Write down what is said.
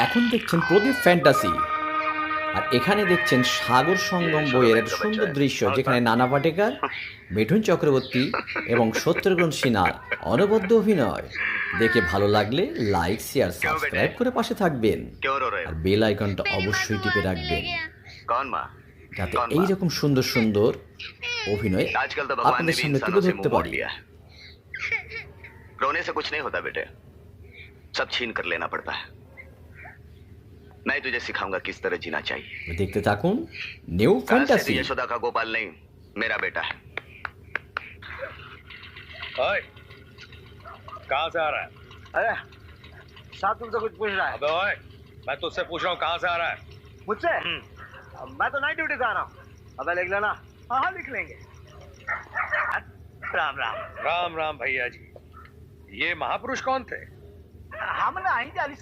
এখন দেখছেন প্রদীপ ফ্যান্টাসি, আর এখানে দেখছেন সাগর সঙ্গম বইয়ের একটা সুন্দর দৃশ্য, যেখানে নানা পাটেকর, মিঠুন চক্রবর্তী এবং সত্যগ্রহণ সিনহার অনবদ্য অভিনয়। দেখে ভালো লাগলে লাইক, শেয়ার, সাবস্ক্রাইব করে পাশে থাকবেন, আর বেল আইকনটা অবশ্যই টিপে রাখবেন, যাতে এইরকম সুন্দর সুন্দর অভিনয় আপনাদের সামনে তুলে ধরতে পারি। रोने से कुछ नहीं होता बेटे, सब छीन कर लेना पड़ता है। मैं तुझे सिखाऊंगा किस तरह जीना चाहिए। দেখতে থাকুন নিউ ফ্যান্টাসি। यशोदा का गोपाल नहीं, मेरा बेटा है। ओए, कहाँ से आ रहा है? अरे साहब तुमसे कुछ पूछ रहा है। अबे ओए, मैं तुझसे पूछ रहा हूँ कहाँ से आ रहा है? मुझसे मैं तो नाइट ड्यूटी से आ रहा हूँ। अबे लिख लेना। हाँ लिख लेंगे। राम राम। राम राम भैया जी। ये महापुरुष कौन थे? हम ना आई जाली